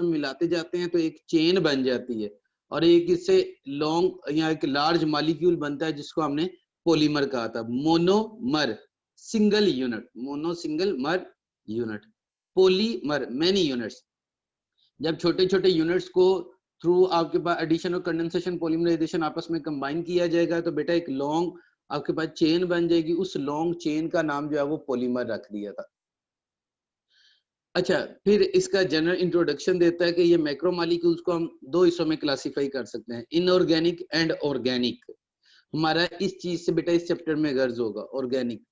में मिलाते जाते हैं तो एक चेन बन जाती है और एक इससे लॉन्ग या एक लार्ज मॉलिक्यूल बनता है जिसको हमने पॉलीमर कहा था। Monomer single unit, mono single मर यूनिट, पॉलीमर मेनी यूनिट्स। जब छोटे छोटे यूनिट्स को थ्रू आपके पास एडिशन और कंडेंसेशन पॉलीमराइजेशन आपस में कंबाइन किया जाएगा तो बेटा एक लॉन्ग आपके पास चेन बन जाएगी। उस लॉन्ग चेन का नाम जो है वो पॉलीमर रख दिया था। अच्छा, फिर इसका जनरल इंट्रोडक्शन देता है कि ये मैक्रोमॉलिक्यूल्स को हम दो हिस्सों में क्लासिफाई कर सकते हैं, इनऑर्गेनिक एंड ऑर्गेनिक। हमारा इस चीज से बेटा इस चैप्टर में गर्ज होगा ऑर्गेनिक।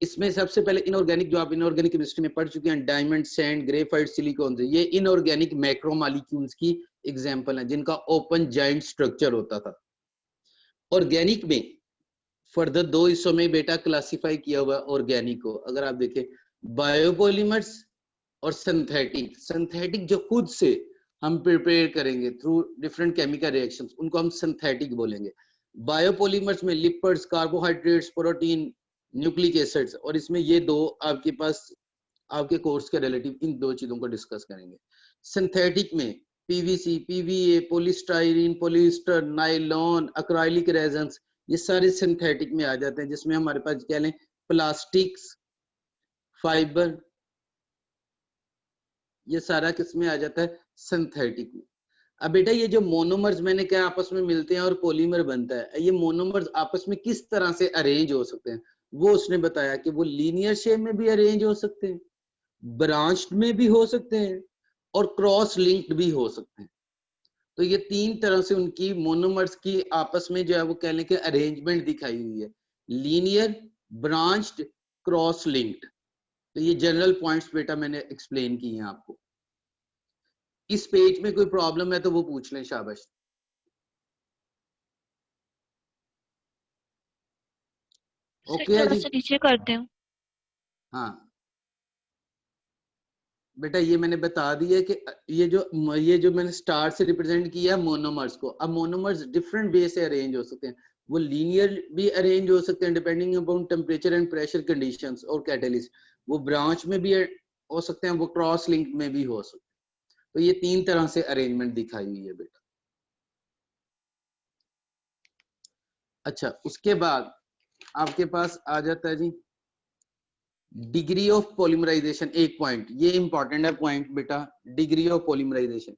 इसमें सबसे पहले इनऑर्गेनिक, जो आप इनऑर्गेनिक केमिस्ट्री में पढ़ चुके हैं, डायमंड, सैंड, ग्रेफाइट, सिलिकॉन, ये इनऑर्गेनिक मैक्रोमॉलिक्यूल्स की एग्जांपल है जिनका ओपन जॉइंट स्ट्रक्चर होता था। ऑर्गेनिक में फर्दर दो हिस्सों में बेटा क्लासिफाई किया हुआ ऑर्गेनिक को। अगर आप देखें बायोपॉलीमर्स और सिंथेटिक। सिंथेटिक जो खुद से हम प्रिपेयर करेंगे थ्रू डिफरेंट केमिकल रिएक्शंस, उनको हम सिंथेटिक बोलेंगे। बायोपॉलीमर्स में lipids, carbohydrates, protein, nucleic acids, और इसमें ये दो आपके पास आपके कोर्स के रिलेटिव इन दो चीजों को डिस्कस करेंगे। सिंथेटिक में PVC, PVA, polystyrene, polyester, nylon, acrylic resins, ये सारे सिंथेटिक में आ जाते हैं, जिसमें हमारे पास क्या लें प्लास्टिक्स, फाइबर, ये सारा किसमें आ जाता है सिंथेटिक में। अब बेटा ये जो मोनोमर्स मैंने कहा आपस में मिलते हैं और पॉलीमर बनता है, ये मोनोमर्स आपस में किस तरह से अरेंज हो सकते हैं वो उसने बताया कि वो लीनियर शेप में भी अरेंज हो सकते हैं, ब्रांच्ड में भी हो सकते हैं और क्रॉस लिंक्ड भी हो सकते हैं। तो ये तीन तरह से उनकी मोनोमर्स की आपस में जो है वो कहने के अरेंजमेंट दिखाई हुई है, लीनियर, ब्रांच्ड, क्रॉस लिंक्ड। तो ये जनरल पॉइंट्स बेटा मैंने एक्सप्लेन किए हैं आपको। इस पेज में कोई प्रॉब्लम है तो वो पूछ लें, शाबाश। ओके है जी, नीचे करते हैं। हाँ बेटा ये मैंने बता दिया कि ये जो मैंने स्टार से रिप्रेजेंट किया मोनोमर्स को। अब मोनोमर्स डिफरेंट वे से अरेंज हो सकते हैं, वो लीनियर भी अरेंज हो सकते हैं depending upon temperature and pressure conditions और कैटलिस्ट, वो ब्रांच में भी हो सकते हैं, वो क्रॉस लिंक में भी हो सकते हैं। तो ये तीन तरह से अरेंजमेंट दिखाई हुई है बेटा। अच्छा, उसके बाद आपके पास आ जाता है जी डिग्री ऑफ पॉलीमराइजेशन। एक पॉइंट ये इंपॉर्टेंट है पॉइंट बेटा, degree of polymerization.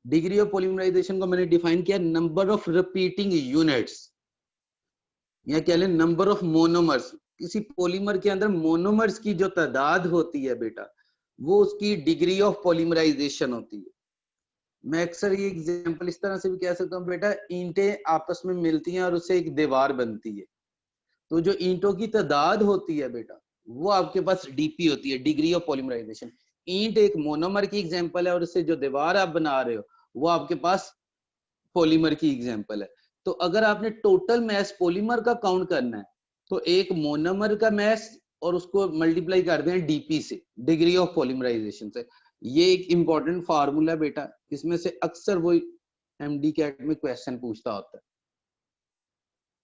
Degree of polymerization को मैंने डिफाइन किया नंबर ऑफ रिपीटिंग यूनिट्स, या कह लें नंबर ऑफ मोनोमर्स। किसी पॉलीमर के अंदर मोनोमर्स की जो तादाद होती है बेटा, वो उसकी डिग्री ऑफ पॉलीमराइजेशन होती है। मैं अक्सर ये एग्जांपल इस तरह से भी कह सकता हूँ बेटा, ईंटें आपस में मिलती हैं और उससे एक दीवार बनती है, तो जो ईंटों की तादाद होती है बेटा वो आपके पास डीपी होती है, डिग्री ऑफ पॉलीमराइजेशन। ईंट एक मोनोमर की एग्जांपल है और उससे जो दीवार आप बना रहे हो वो आपके पास पॉलीमर की एग्जांपल है। तो अगर आपने टोटल मैस पॉलीमर का काउंट करना है तो एक मोनोमर का मैस और उसको मल्टीप्लाई कर दें डीपी से, डिग्री ऑफ पॉलीमराइजेशन से। ये एक इंपॉर्टेंट फार्मूला बेटा, इसमें से अक्सर वो एमडी कैट में क्वेश्चन पूछता होता है।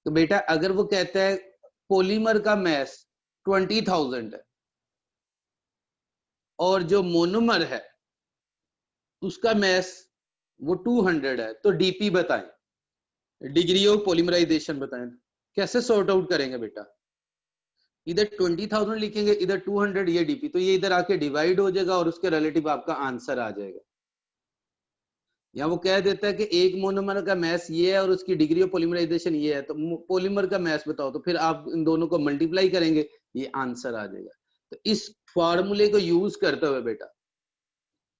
तो बेटा अगर वो कहता है पॉलीमर का मैस 20,000 है और जो मोनोमर है उसका मैस वो 200 है, तो डीपी बताएं, डिग्री ऑफ पॉलीमराइजेशन बताएं। कैसे सॉर्ट आउट करेंगे बेटा, इधर 20,000 लिखेंगे, इधर 200, ये डीपी, तो ये इधर आके डिवाइड हो जाएगा और उसके रिलेटिव आपका आंसर आ जाएगा। या वो कह देता है कि एक मोनोमर का मैस ये है और उसकी डिग्री ऑफ पॉलीमराइजेशन ये है, तो पॉलीमर का मैस बताओ, तो फिर आप इन दोनों को मल्टीप्लाई करेंगे, ये आंसर आ जाएगा। तो इस फॉर्मूले को यूज करते हुए बेटा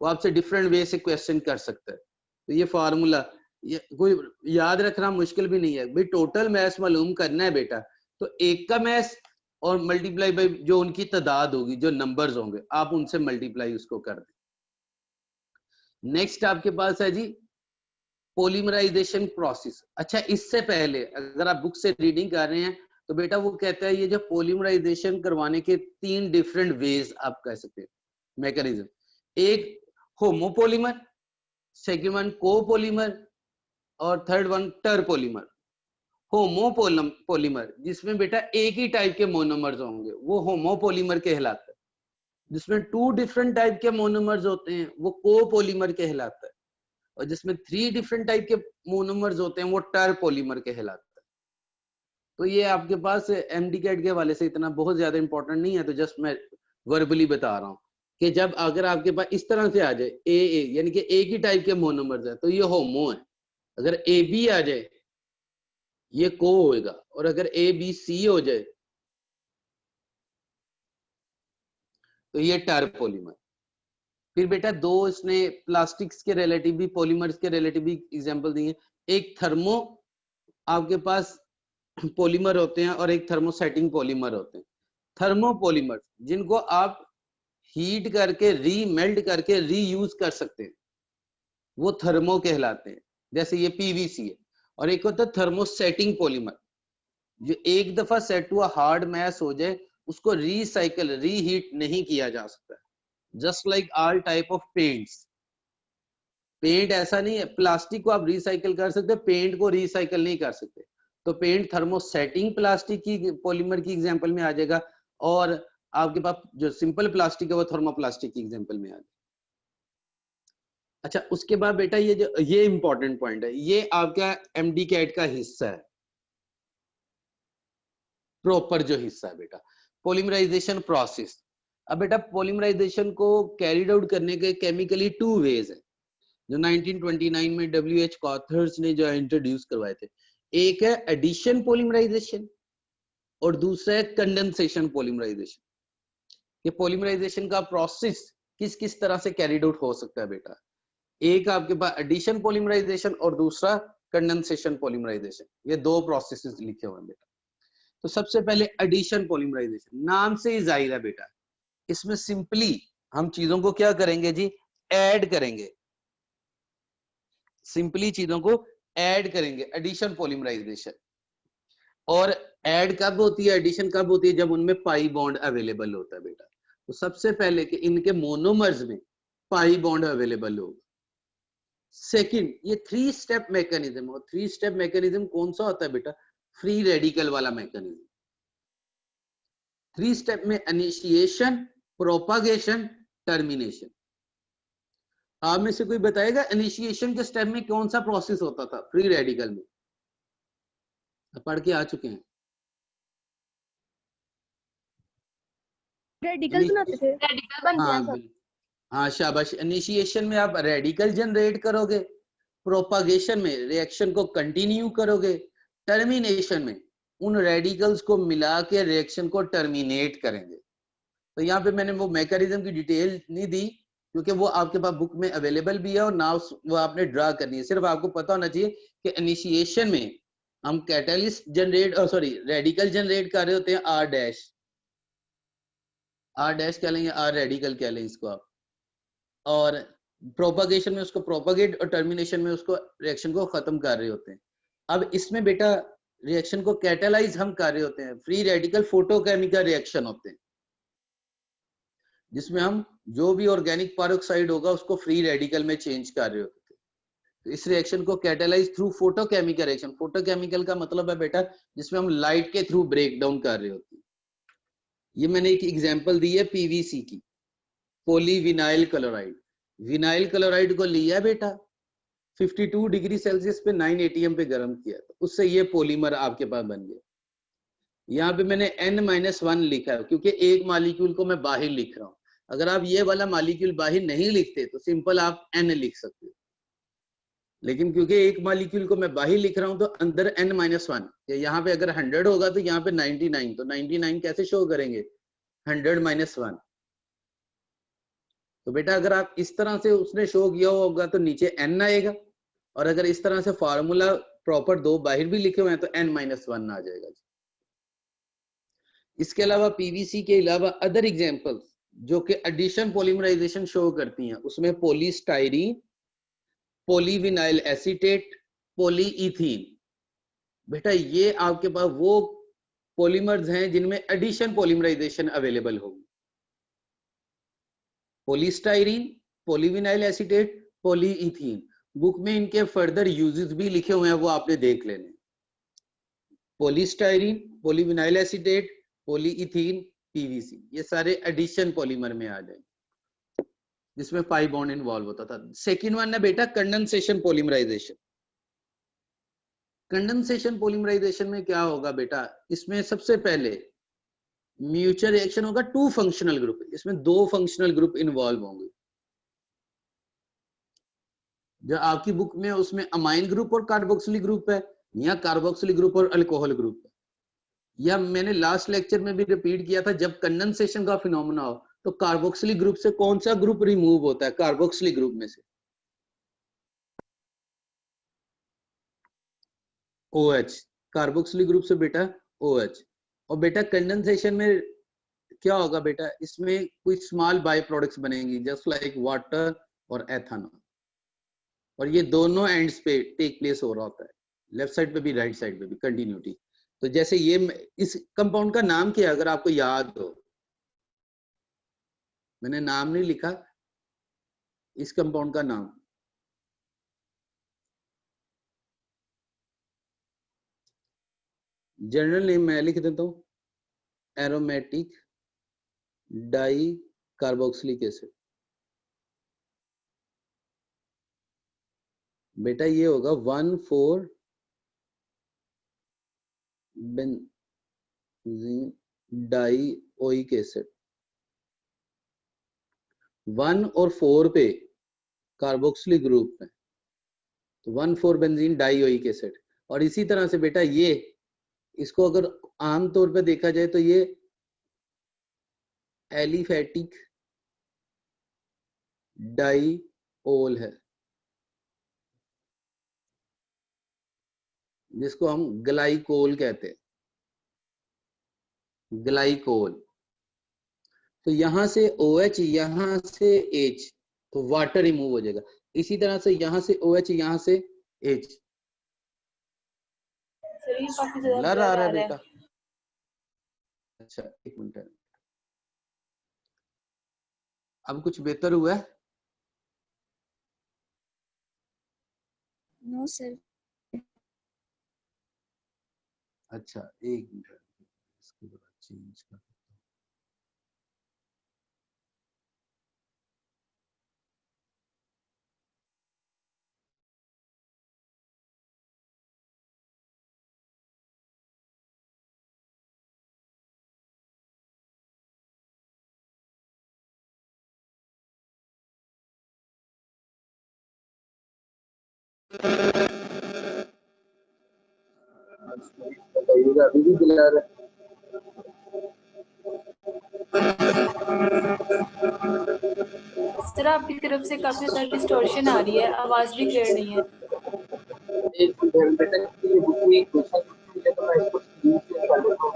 वो आपसे डिफरेंट वे से क्वेश्चन कर सकता है। तो ये फार्मूला ये कोई याद रखना मुश्किल भी नहीं है भाई, टोटल मैस मालूम करना है बेटा, तो एक का मैस और मल्टीप्लाई बाय जो उनकी तादाद होगी, जो नंबर्स होंगे, आप उनसे मल्टीप्लाई उसको कर दें। नेक्स्ट आपके पास है जी पॉलीमराइजेशन प्रोसेस। अच्छा, इससे पहले अगर आप बुक से रीडिंग कर रहे हैं तो बेटा वो कहता है ये जो पॉलीमराइजेशन करवाने के तीन डिफरेंट वेज आप कह सकते हैं, मैकेनिज्म। एक होमोपॉलीमर, सेकंड वन कोपॉलीमर और थर्ड वन टरपॉलीमर। होमोपॉलीमर जिसमें बेटा एक ही टाइप के मोनोमर्स होंगे वो होमोपॉलीमर कहलाता है। जिसमें 2 डिफरेंट टाइप के मोनोमर्स होते हैं वो कोपॉलीमर कहलाता है, और जिसमें 3 डिफरेंट टाइप के मोनोमर्स होते हैं वो टरपॉलीमर कहलाता है। तो ये आपके पास एमडीकैट के हवाले से इतना बहुत ज्यादा इंपॉर्टेंट नहीं है, तो जस्ट मैं वर्बली बता रहा हूँ कि जब अगर आपके पास इस तरह से आ जाए ए यानी कि एक ही टाइप के मोनोमर्स है तो ये होमो है। अगर ए बी आ जाए ये को होएगा, और अगर ए बी सी हो जाए तो ये टरपॉलीमर। फिर बेटा दो इसने प्लास्टिक्स के रिलेटिव भी पॉलीमर्स के रिलेटिव भी एग्जांपल दिए। एक थर्मो आपके पास पॉलीमर होते हैं और एक थर्मोसेटिंग पॉलीमर होते हैं। थर्मोपॉलीमर जिनको आप हीट करके रीमेल्ट करके रीयूज कर सकते हैं वो थर्मो कहलाते हैं, जैसे ये पीवीसी है। और एक होता है थर्मोसेटिंग पॉलीमर, जो एक दफा सेट हुआ हार्ड मैस हो जाए उसको रीसाइकल रीहीट नहीं किया जा सकता। Just like all type of paints, paint ऐसा नहीं है प्लास्टिक को आप रिसाइकल कर सकते, पेंट को रिसाइकल नहीं कर सकते। तो पेंट थर्मोसेटिंग प्लास्टिक की पॉलीमर की एग्जांपल में आ जाएगा, और आपके पास जो सिंपल प्लास्टिक है वो थर्मोप्लास्टिक की एग्जांपल में आ जाएगा। अच्छा उसके बाद बेटा ये इंपॉर्टेंट पॉइंट है, ये आपका एमडीकैट का हिस्सा है, प्रॉपर जो हिस्सा है बेटा पॉलीमराइजेशन प्रोसेस। अब बेटा पॉलीमराइजेशन को कैरिड आउट करने के केमिकली 2 वेज है जो 1929 में WH कॉथर्स ने जो इंट्रोड्यूस करवाए थे। एक है एडिशन पॉलीमराइजेशन और दूसरा है कंडेंसेशन पॉलीमराइजेशन। ये पॉलीमराइजेशन का प्रोसेस किस किस तरह से कैरिड आउट हो सकता है बेटा, एक आपके पास एडिशन पॉलीमराइजेशन और दूसरा कंडेंसेशन पॉलीमराइजेशन, ये 2 प्रोसेसेस लिखे हुए हैं बेटा। तो सबसे पहले एडिशन पॉलीमराइजेशन, नाम से ही जाहिर है बेटा इसमें सिंपली हम चीजों को क्या करेंगे जी, ऐड करेंगे, सिंपली चीजों को ऐड करेंगे, एडिशन पॉलीमराइजेशन। और ऐड कब होती है, एडिशन कब होती है, जब उनमें पाई बॉन्ड अवेलेबल होता है बेटा। तो सबसे पहले कि इनके मोनोमर्स में पाई बॉन्ड अवेलेबल हो। सेकंड ये 3 स्टेप मैकेनिज्म, और 3 स्टेप मैकेनिज्म कौन सा होता है बेटा, फ्री रेडिकल वाला मैकेनिज्म। 3 स्टेप में इनिशिएशन, प्रोपागेशन, टर्मिनेशन। आप में से कोई बताएगा इनिशिएशन के स्टेप में कौन सा प्रोसेस होता था फ्री रेडिकल में, पढ़ के आ चुके हैं। रेडिकल बनाते थे, रेडिकल बनते हैं सब। हाँ शाबाश। इनिशिएशन में आप रेडिकल जनरेट करोगे, प्रोपागेशन में रिएक्शन को कंटिन्यू करोगे, टर्मिनेशन में उन रेडिकल्स को मिला के रिएक्शन को टर्मिनेट करेंगे। तो यहाँ पे मैंने वो मैकेनिज्म की डिटेल नहीं दी क्योंकि वो आपके पास बुक में अवेलेबल भी है और ना वो आपने ड्रा करनी है। सिर्फ आपको पता होना चाहिए कि इनिशिएशन में हम कैटलिस्ट जनरेट रेडिकल जनरेट कर रहे होते हैं आर डैश कह लेंगे, आर रेडिकल कह लें इसको आप, और प्रोपागेशन में उसको प्रोपागेट और टर्मिनेशन में उसको रिएक्शन को खत्म कर रहे होते हैं। अब इसमें बेटा रिएक्शन को कैटालाइज हम कर रहे होते हैं, फ्री रेडिकल फोटोकेमिकल रिएक्शन होते हैं जिसमें हम जो भी ऑर्गेनिक पेरोक्साइड होगा उसको फ्री रेडिकल में चेंज कर रहे होते थे। तो इस रिएक्शन को catalyse through photochemical reaction, photochemical का मतलब है बेटा जिसमें हम लाइट के थ्रू ब्रेक डाउन कर रहे होते हैं। ये मैंने एक एग्जांपल दी है पीवीसी की, पॉलीविनाइल क्लोराइड। विनाइल क्लोराइड को लिया बेटा 52 डिग्री सेल्सियस पे 9 ATM पे गर्म किया, तो उससे ये पॉलीमर आपके पास बन गया। यहाँ पे मैंने N-1 लिखा है क्योंकि एक मॉलिक्यूल को मैं बाहर लिख रहा हूँ। अगर आप ये वाला मॉलिक्यूल बाहर नहीं लिखते तो सिंपल आप N लिख सकते हो, लेकिन क्योंकि एक मॉलिक्यूल को मैं बाहर लिख रहा हूँ तो अंदर N-1, यहाँ पे अगर 100 होगा तो यहाँ पे 99, तो 99 कैसे शो करेंगे, 100-1। तो बेटा अगर आप इस तरह से उसने शो किया होगा तो नीचे N आएगा, और अगर इस तरह से फार्मूला प्रॉपर 2 बाहर भी लिखे हुए हैं तो N-1 आ जाएगा। इसके अलावा पीवीसी के अलावा अदर एग्जांपल्स जो कि एडिशन पॉलीमराइजेशन शो करती हैं उसमें पॉलीस्टाइरीन, पॉलीविनाइल एसीटेट, पॉलीइथीन। बेटा ये आपके पास वो पॉलीमर्स हैं जिनमें एडिशन पॉलीमराइजेशन अवेलेबल होगी। Polystyrene, polyvinyl acetate, polyethene. Book में इनके फर्दर यूजेस भी लिखे हुए हैं, वो आपने देख लेने। Polystyrene, polyvinyl acetate, polyethene, PVC, ये सारे एडिशन पॉलीमर में आ जाएंगे जिसमें पाई बॉन्ड इन्वॉल्व होता था। सेकेंड वन है बेटा कंडेंसेशन पॉलीमराइजेशन। कंडेंसेशन पॉलीमराइजेशन में क्या होगा बेटा, इसमें सबसे पहले म्यूचुअल रिएक्शन होगा टू फंक्शनल ग्रुप, इसमें 2 फंक्शनल ग्रुप इन्वॉल्व होंगे। जो आपकी बुक में उसमें अमाइन ग्रुप और कार्बोक्सिलिक ग्रुप है, या कार्बोक्सिलिक ग्रुप और अल्कोहल ग्रुप है। या मैंने लास्ट लेक्चर में भी रिपीट किया था, जब कंडेंसेशन का फिनोमेना हो तो कार्बोक्सिलिक ग्रुप से कौन सा ग्रुप रिमूव होता है, कार्बोक्सिलिक ग्रुप में से OH, कार्बोक्सिलिक ग्रुप से बेटा OH। और बेटा कंडेंसेशन में क्या होगा बेटा, इसमें कुछ स्मॉल बाय प्रोडक्ट्स बनेंगी जस्ट लाइक वाटर और एथेनॉल, और ये दोनों एंड्स पे टेक प्लेस हो रहा होता है, लेफ्ट साइड पे भी राइट साइड पे भी कंटिन्यूटी। तो जैसे ये इस कंपाउंड का नाम क्या है अगर आपको याद हो, मैंने नाम नहीं लिखा इस कंपाउंड का नाम, जनरल नेम मैं लिख देता हूं, एरोमेटिक डाई कार्बोक्सिलिक एसिड। बेटा ये होगा 1,4 बेंजीन डाई ओइक एसिड। 1 और 4 पे कार्बोक्सिलिक ग्रुप है, तो 1,4 बेंजीन डाई ओइक एसिड। और इसी तरह से बेटा ये, इसको अगर आमतौर पे देखा जाए तो ये एलिफेटिक डाईओल है, जिसको हम ग्लाइकोल कहते हैं, ग्लाइकोल। तो यहां से OH, यहां से H, तो वाटर रिमूव हो जाएगा। इसी तरह से यहां से OH, यहां से H। सर ये काफी ज्यादा ब्लर ब्लर आ रहा आ है रहा बेटा? है। अच्छा एक मिनट, अब कुछ बेहतर हुआ है? No sir. अच्छा एक मिनट, इसके बाद चेंज कर। बताइएगा, अभी भी दिला रहा है? सर आपकी तरफ से काफी ज्यादा डिस्टॉर्शन आ रही है, आवाज भी क्लियर नहीं है। एक मिनट बेटा, ये बुक में एक क्वेश्चन है तो मैं इसको स्क्रीन शेयर कर लेता हूं।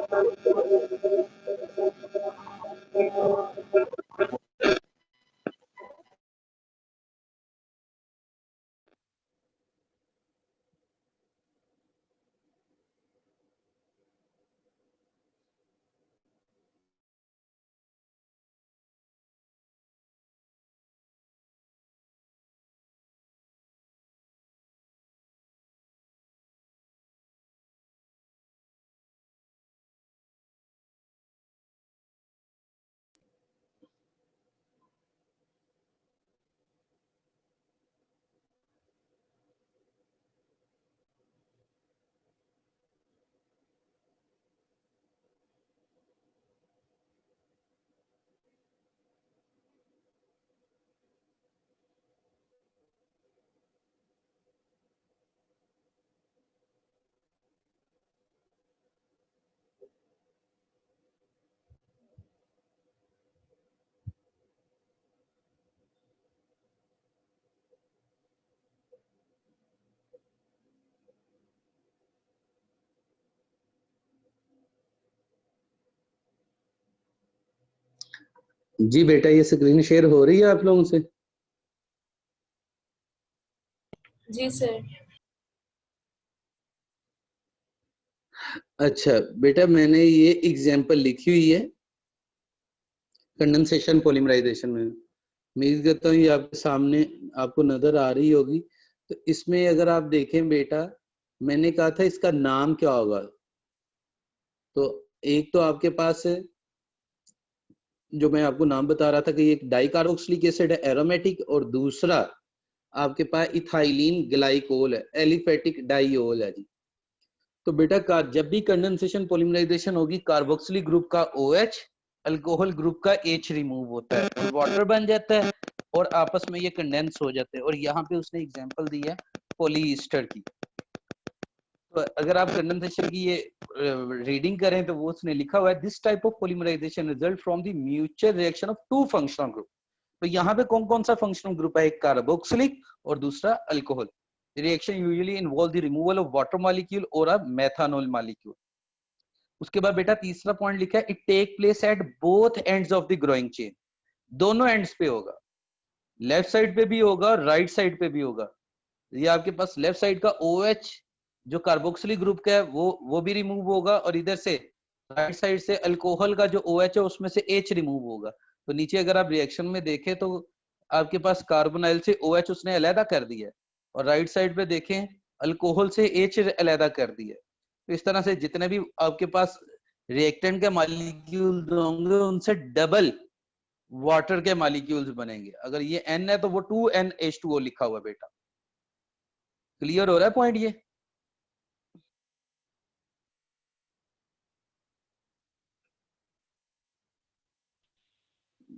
जी बेटा, ये स्क्रीन शेयर हो रही है आप लोगों से? जी सर। अच्छा बेटा, मैंने ये एग्जांपल लिखी हुई है कंडेंसेशन पॉलीमराइजेशन में, उम्मीद करता हूँ ये आपके सामने आपको नजर आ रही होगी। तो इसमें अगर आप देखें बेटा, मैंने कहा था इसका नाम क्या होगा, तो एक तो आपके पास है जो मैं आपको नाम बता रहा था कि एक डाइकार्बोक्सिलिक एसिड है एरोमेटिक, और दूसरा आपके पास इथाइलिन ग्लाइकोल है, एलिफेटिक डाइओल है जी। तो बेटा जब भी कंडेंसेशन पॉलीमराइजेशन होगी, कार्बोक्सिलिक ग्रुप का OH, अल्कोहल ग्रुप का H रिमूव होता है और वाटर बन जाता है और आपस में ये कंडेंस हो जाते हैं। और यहाँ पे उसने एग्जांपल दी है पॉलीईस्टर की। तो अगर आप कंडेंसेशन की ये रीडिंग करें तो वो उसने लिखा हुआ है, this type of polymerization result from the mutual reaction of two functional group. तो यहाँ पे कौन कौन सा फंक्शनल ग्रुप है, एक कार्बोक्सिलिक और दूसरा alcohol. Reaction usually involve the removal of water molecule और अ मेथानॉल मॉलिक्यूल। उसके बाद बेटा तीसरा पॉइंट लिखा है, it take place at both ends of the growing chain. दोनों एंड्स पे होगा, लेफ्ट साइड पे भी होगा और राइट साइड पे भी होगा। ये आपके पास लेफ्ट साइड का OH जो कार्बोक्सिलिक ग्रुप का है वो भी रिमूव होगा, और इधर से राइट साइड से अल्कोहल का जो OH है उसमें से H रिमूव होगा। तो नीचे अगर आप रिएक्शन में देखें तो आपके पास कार्बोनाइल से OH उसने अलग कर दिया है, और राइट साइड पे देखें अल्कोहल से H अलग कर दिया है। तो इस तरह से जितने भी आपके पास रिएक्टेंट के मॉलिक्यूल्स होंगे उनसे डबल वाटर के मॉलिक्यूल्स बनेंगे। अगर ये N है तो वो 2NH2O लिखा हुआ बेटा। क्लियर हो रहा है पॉइंट ये?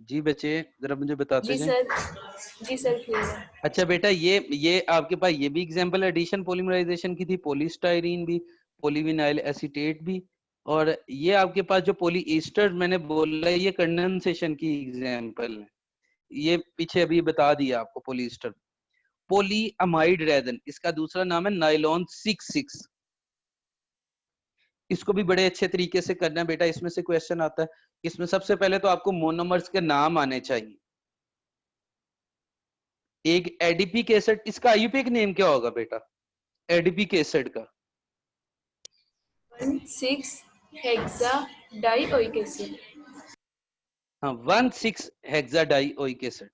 जी बच्चे जरा मुझे बताते जी जाएं। सर, जी सर क्लियर है। अच्छा बेटा ये आपके पास ये भी एग्जांपल एडिशन पॉलीमराइजेशन की थी, पॉलीस्टाइरीन भी, पॉलीविनाइल एसीटेट भी, और ये आपके पास जो पॉलीईस्टर मैंने बोला ये कंडेंसेशन की एग्जांपल है। ये पीछे अभी बता दिया आपको पॉलीईस्टर। पॉलीअमाइड रेजन, इसका दूसरा नाम है नाइलॉन 6,6। इसको भी बड़े अच्छे तरीके से करना है बेटा, इसमें से क्वेश्चन आता है। इसमें सबसे पहले तो आपको मोनोमर्स के नाम आने चाहिए। एक एडीपिक एसिड, इसका आईयूपीएक नेम क्या होगा बेटा एडीपिक एसिड का? 1,6 हेक्साडाइओइक एसिड। हाँ 1,6 हेक्साडाइओइक एसिड।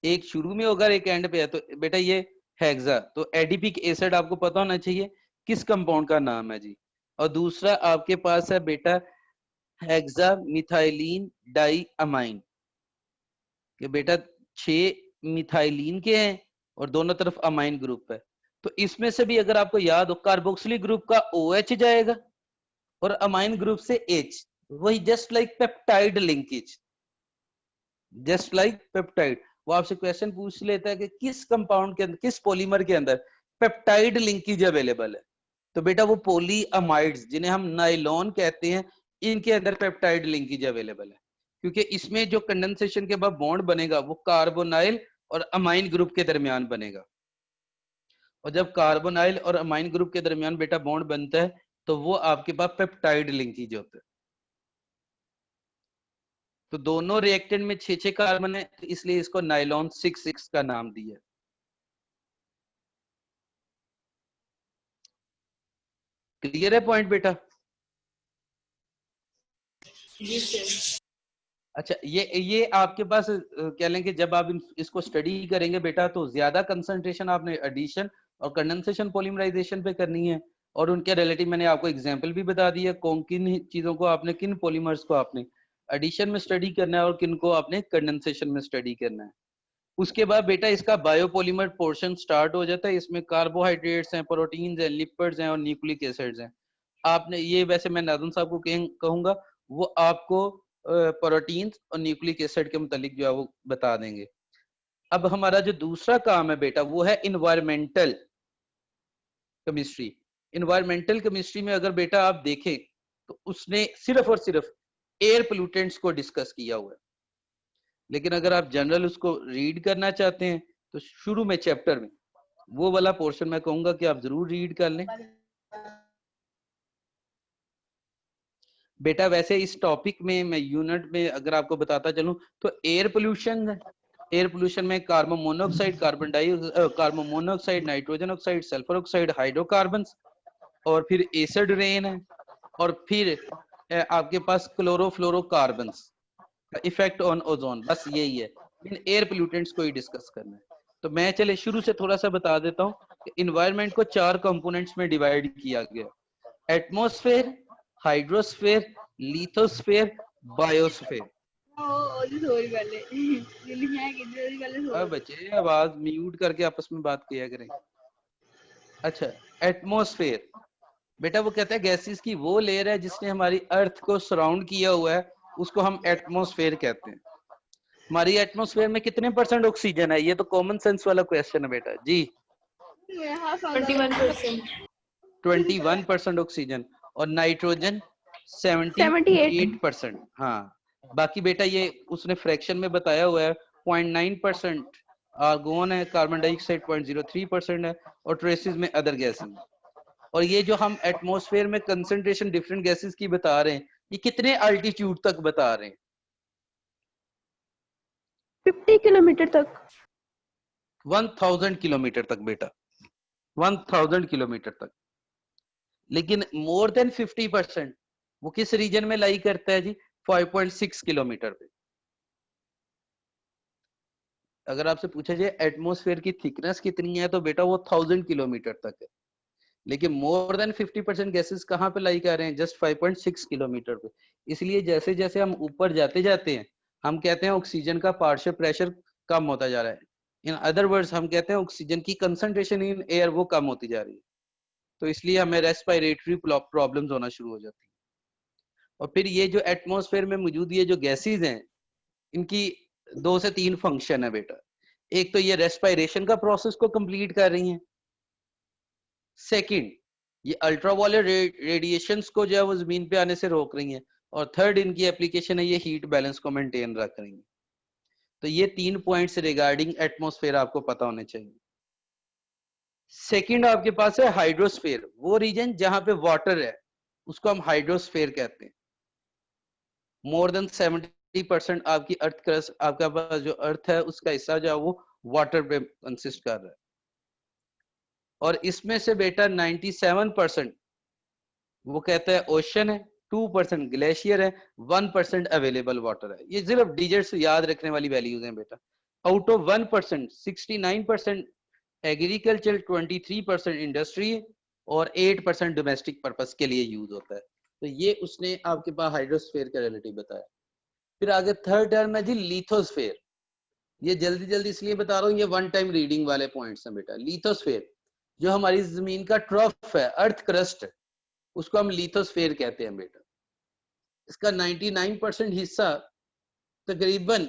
एक शुरू में होगा एक एंड पे है, तो बेटा ये हेक्सा, तो एडीपिक एसिड आपको पता होना चाहिए किस कंपाउंड का नाम है जी। और दूसरा आपके पास है बेटा हेक्सा मिथाइलिन डाइअमाइन, कि बेटा 6 मिथाइलिन के हैं और दोनों तरफ अमाइन ग्रुप है। तो इसमें से भी अगर आपको याद हो, कार्बोक्सिलिक ग्रुप का OH जाएगा और अमाइन ग्रुप से H, वही just like peptide linkage, just like peptide. वो आपसे क्वेश्चन पूछ लेता है कि किस कंपाउंड के अंदर, किस पॉलीमर के अंदर पेप्टाइड लिंकेज अवेलेबल है। तो बेटा वो पॉलीअमाइड्स जिन्हें हम नाइलॉन कहते हैं, इनके अंदर पेप्टाइड लिंकेज अवेलेबल है, क्योंकि इसमें जो कंडेंसेशन के बाद बॉन्ड बनेगा वो कार्बोनाइल और अमाइन ग्रुप के दरमियान बनेगा। और जब कार्बोनाइल और अमाइन ग्रुप के दरमियान बेटा बॉन्ड बनता है तो वो आपके पास पेप्टाइड लिंकेज होता है। तो दोनों रिएक्टेंट में 6-6 कार्बन है, तो इसलिए इसको नाइलॉन 6,6 का नाम दिया। क्लियर है पॉइंट बेटा? जी सर। अच्छा ये आपके पास कह लें कि जब आप इसको स्टडी करेंगे बेटा तो ज्यादा कंसंट्रेशन आपने एडिशन और कंडेंसेशन पॉलीमराइजेशन पे करनी है, और उनके रिलेटिव मैंने आपको एग्जांपल भी बता दिया कौन किन चीजों को आपने, किन पॉलीमर्स को आपने एडिशन में स्टडी करना है और किन को आपने कंडेंसेशन में स्टडी करना है। उसके बाद बेटा इसका बायोपॉलीमर पोर्शन स्टार्ट हो जाता है। इसमें कार्बोहाइड्रेट्स हैं, प्रोटीन्स हैं, लिपिड्स हैं और न्यूक्लिक एसिड्स हैं। आपने ये, वैसे मैं नाज़िम साहब को कहूंगा वो आपको प्रोटीन्स और न्यूक्लिक एसिड के मुतालिक जो है वो बता देंगे। अब हमारा जो दूसरा काम है बेटा वो है इन्वायरमेंटल केमिस्ट्री। इन्वायरमेंटल केमिस्ट्री में अगर बेटा आप देखें तो उसने सिर्फ और सिर्फ एयर पोल्यूटेंट्स को डिस्कस किया हुआ है। लेकिन अगर आप जनरल उसको रीड करना चाहते हैं तो शुरू में चैप्टर में वो वाला पोर्शन मैं कहूंगा कि आप जरूर रीड कर लें बेटा। वैसे इस टॉपिक में मैं यूनिट में अगर आपको बताता चलूं तो एयर पोल्यूशन है। एयर पोल्यूशन में carbon monoxide, carbon monoxide, nitrogen oxide, sulphur oxide, hydrocarbon, और फिर एसिड रेन है, और फिर आपके पास क्लोरोफ्लोरोकार्बन का इफेक्ट ऑन ओजोन। बस यही है, इन एयर पोल्यूटेंट्स को ही डिस्कस करना है। तो मैं चले शुरू से थोड़ा सा बता देता हूँ कि इन्वायरमेंट को 4 कंपोनेंट्स में डिवाइड किया गया: एटमॉस्फेयर, हाइड्रोस्फेयर, लिथोस्फेयर, बायोस्फीयर। ओ अब बच्चे आवाज म्यूट करके आपस में बात किया करें। अच्छा, एटमॉस्फेयर बेटा वो कहता है गैसेस की वो लेयर है जिसने हमारी अर्थ को सराउंड किया हुआ है, उसको हम एटमॉस्फेयर कहते हैं। हमारी एटमॉस्फेयर में कितने % ऑक्सीजन है? ये तो कॉमन सेंस वाला क्वेश्चन है बेटा जी। 21%। 21% ऑक्सीजन और नाइट्रोजन 78। 78%। हाँ, बाकी बेटा ये उसने फ्रैक्शन में बताया हुआ है 0.9% आर्गोन है, कार्बन डाइऑक्साइड 0.03% है और ट्रेसेस में अदर गैसेस। और ये जो हम एटमॉस्फेयर में कंसंट्रेशन डिफरेंट गैसेस की बता रहे हैं, ये कितने अल्टीट्यूड तक बता रहे हैं? 50 किलोमीटर तक। 1000 किलोमीटर तक बेटा, 1000 किलोमीटर तक। लेकिन मोर देन 50% वो किस रीजन में लाई करता है जी? 5.6 किलोमीटर पे। अगर आपसे पूछा जाए एटमॉस्फेयर की थिकनेस कितनी है तो बेटा वो 1000 किलोमीटर तक है। लेकिन मोर देन 50% गैसेस कहाँ पे लाई कर रहे हैं? जस्ट 5.6 किलोमीटर पे। इसलिए जैसे जैसे हम ऊपर जाते जाते हैं, हम कहते हैं ऑक्सीजन का पार्शियल प्रेशर कम होता जा रहा है। इन अदर वर्ड्स हम कहते हैं ऑक्सीजन की कंसंट्रेशन इन एयर वो कम होती जा रही है। तो इसलिए हमें रेस्पिरेटरी प्रॉब्लम्स होना शुरू हो जाती है। और फिर ये जो एटमॉस्फेयर में मौजूद ये जो गैसेस हैं, इनकी 2 से 3 फंक्शन है बेटा। एक तो ये रेस्पिरेशन का प्रोसेस को कंप्लीट कर रही हैं। सेकंड, ये अल्ट्रावायलेट रेडिएशंस को जो है वो जमीन पे आने से रोक रही हैं। और थर्ड इनकी एप्लीकेशन है ये हीट बैलेंस को मेंटेन रख रही हैं। तो ये 3 पॉइंट्स रिगार्डिंग एटमॉस्फेयर आपको पता होने चाहिए। सेकंड आपके पास है हाइड्रोस्फीयर, वो रीजन जहां पे वाटर है उसको हम हाइड्रोस्फीयर कहते हैं। मोर देन 70% आपकी अर्थ क्रस्ट, आपका पास जो अर्थ है उसका हिस्सा जो है वो वाटर पे कंसिस्ट कर रहा है। और इसमें से बेटा 97% वो कहता है ओशन है, 2% ग्लेशियर है, 1% अवेलेबल वाटर है। ये सिर्फ डिजिट्स याद रखने वाली वैल्यूज हैं बेटा। आउट ऑफ 1% 69% एग्रीकल्चर, 23% इंडस्ट्री और 8% डोमेस्टिक पर्पस के लिए यूज होता है। तो ये उसने आपके पास हाइड्रोस्फीयर का रिलेटिव बताया। फिर आगे थर्ड टर्म है जी लिथोस्फीयर। ये जल्दी जल्दी इसलिए बता रहा हूँ, ये वन टाइम रीडिंग वाले पॉइंट्स हैं बेटा। लिथोस्फीयर जो हमारी जमीन का ट्रफ है, अर्थ क्रस्ट, उसको हम लिथोस्फीयर कहते हैं बेटा। इसका 99% हिस्सा तकरीबन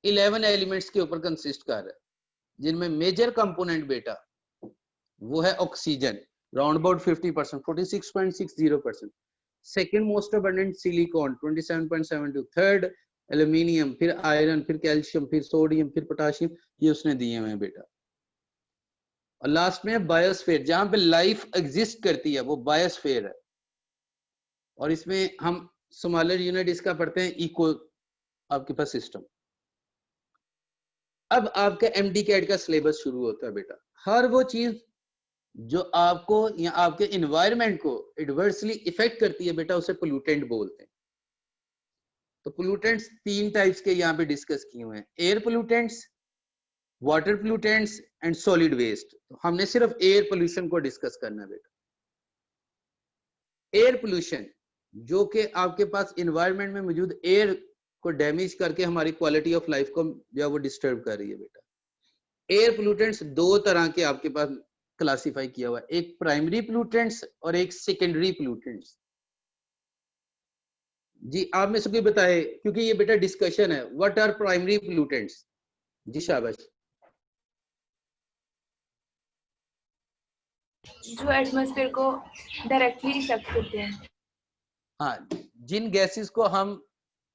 11 एलिमेंट्स के ऊपर कंसिस्ट कर रहा है, जिनमें मेजर कंपोनेंट बेटा वो है oxygen, round about 50%, 46.60%। Second most abundant silicon 27.72, third aluminium, फिर आयरन, फिर कैल्शियम, फिर सोडियम, फिर पोटाशियम, ये उसने दिए हुए हैं बेटा। और लास्ट में बायोस्फीयर, जहां पे लाइफ एग्जिस्ट करती है वो बायोस्फीयर है। और इसमें हम स्मॉलर यूनिट इसका पढ़ते हैं इको आपके पास सिस्टम। अब आपका एमडी कैट का सिलेबस शुरू होता है बेटा। हर वो चीज जो आपको या आपके एनवायरनमेंट को एडवर्सली इफेक्ट करती है बेटा, उसे पोल्यूटेंट बोलते हैं। तो पोल्यूटेंट्स 3 टाइप्स के यहाँ पे डिस्कस किए हुए हैं, air pollutants, water pollutants and solid waste. तो हमने सिर्फ एयर पोल्यूशन को डिस्कस करना है बेटा। एयर पोल्यूशन जो कि आपके पास एनवायरनमेंट में मौजूद एयर को डैमेज करके हमारी क्वालिटी ऑफ लाइफ को जो है वो डिस्टर्ब कर रही है बेटा। एयर पोल्यूटेंट्स 2 तरह के आपके पास क्लासिफाई किया हुआ है, एक प्राइमरी पोल्यूटेंट्स और एक सेकेंडरी पोल्यूटेंट्स। जी आप में से कोई बताए, क्योंकि ये बेटा डिस्कशन है, व्हाट आर प्राइमरी पोल्यूटेंट्स? जी शाबाश। जो एटमॉस्फेयर को डायरेक्टली इफेक्ट करते हैं। हाँ, जिन गैसेस को हम